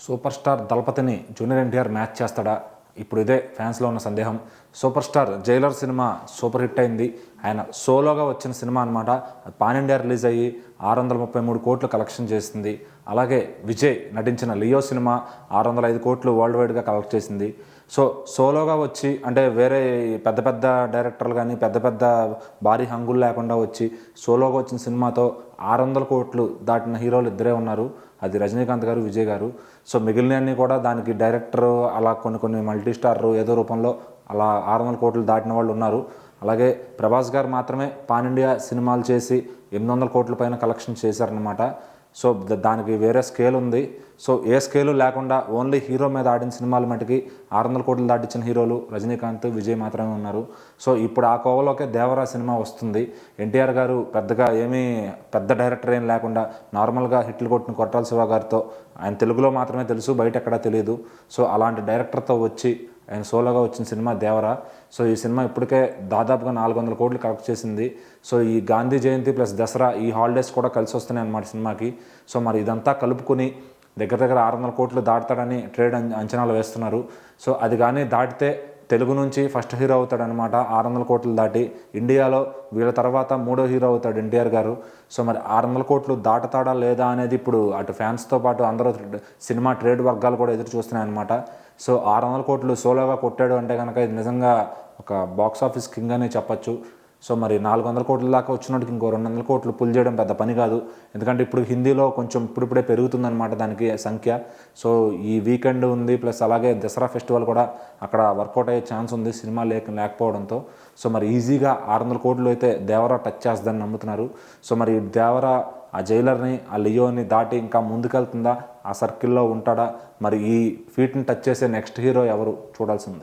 Super star దళపతిని junior NTR match చేస్తాడా? ఇప్పుడు ఇదే ఫ్యాన్స్లో ఉన్న సందేహం. సూపర్ స్టార్ జైలర్ సినిమా సూపర్ హిట్ అయింది. ఆయన సోలోగా వచ్చిన సినిమా అనమాట. పాన్ ఇండియా రిలీజ్ అయ్యి 633 కోట్లు కలెక్షన్ చేసింది. అలాగే విజయ్ నటించిన లియో సినిమా 605 కోట్లు వరల్డ్ వైడ్గా కలెక్ట్ చేసింది. సో సోలోగా వచ్చి అంటే వేరే పెద్ద పెద్ద డైరెక్టర్లు కానీ పెద్ద పెద్ద భారీ హంగులు లేకుండా వచ్చి సోలోగా వచ్చిన సినిమాతో 600 కోట్లు దాటిన హీరోలు ఇద్దరే ఉన్నారు. అది రజనీకాంత్ గారు, విజయ్ గారు. సో మిగిలినవన్నీ కూడా దానికి డైరెక్టర్ అలా కొన్ని మల్టీ స్టార్ ఏదో రూపంలో అలా 600 కోట్లు దాటిన వాళ్ళు ఉన్నారు. అలాగే ప్రభాస్ గారు మాత్రమే పాన్ ఇండియా సినిమాలు చేసి 800 కోట్ల పైన కలెక్షన్ చేశారనమాట. సో దానికి వేరే స్కేల్ ఉంది. సో ఏ స్కేలు లేకుండా ఓన్లీ హీరో మీద ఆడిన సినిమాలు మటుకి 600 కోట్లు దాటించిన హీరోలు రజనీకాంత్, విజయ్ మాత్రమే ఉన్నారు. సో ఇప్పుడు ఆ కోవలోకే దేవరా సినిమా వస్తుంది. ఎన్టీఆర్ గారు పెద్దగా ఏమీ పెద్ద డైరెక్టర్ ఏం లేకుండా నార్మల్గా హిట్లు కొట్టిన కొట్టాల శివ గారితో, ఆయన తెలుగులో మాత్రమే తెలుసు, బయట ఎక్కడా తెలియదు. సో అలాంటి డైరెక్టర్తో వచ్చి ఆయన సోలోగా వచ్చిన సినిమా దేవరా. సో ఈ సినిమా ఇప్పటికే దాదాపుగా 400 కోట్లు కలెక్ట్ చేసింది. సో ఈ గాంధీ జయంతి ప్లస్ దసరా ఈ హాలిడేస్ కూడా కలిసి వస్తున్నాయి అన్నమాట సినిమాకి. సో మరి ఇదంతా కలుపుకొని దగ్గర 600 కోట్లు దాటుతాడని ట్రేడ్ అంచనాలు వేస్తున్నారు. సో అది కానీ దాటితే తెలుగు నుంచి ఫస్ట్ హీరో అవుతాడనమాట. 600 కోట్లు దాటి ఇండియాలో వీళ్ళ తర్వాత 3వ హీరో అవుతాడు ఎన్టీఆర్ గారు. సో మరి 600 కోట్లు దాటుతాడా లేదా అనేది ఇప్పుడు అటు ఫ్యాన్స్తో పాటు అందరూ సినిమా ట్రేడ్ వర్గాలు కూడా ఎదురు చూస్తున్నాయి అనమాట. సో 600 కోట్లు సోలోగా కొట్టాడు అంటే కనుక ఇది నిజంగా ఒక బాక్స్ ఆఫీస్ కింగ్ అనే చెప్పచ్చు. సో మరి 400 కోట్ల దాకా వచ్చినట్టుకి ఇంకో 200 కోట్లు పుల్ చేయడం పెద్ద పని కాదు. ఎందుకంటే ఇప్పుడు హిందీలో కొంచెం ఇప్పుడిప్పుడే పెరుగుతుందన్నమాట దానికి సంఖ్య. సో ఈ వీకెండ్ ఉంది, ప్లస్ అలాగే దసరా ఫెస్టివల్ కూడా అక్కడ వర్కౌట్ అయ్యే ఛాన్స్ ఉంది సినిమా లేకపోవడంతో. సో మరి ఈజీగా 600 కోట్లు అయితే దేవరా టచ్ చేస్తుందని నమ్ముతున్నారు. సో మరి దేవరా ఆ జైలర్ని, ఆ లియోని దాటి ఇంకా ముందుకెళ్తుందా, ఆ సర్కిల్లో ఉంటాడా, మరి ఈ ఫీట్ని టచ్ చేసే నెక్స్ట్ హీరో ఎవరు చూడాల్సింది.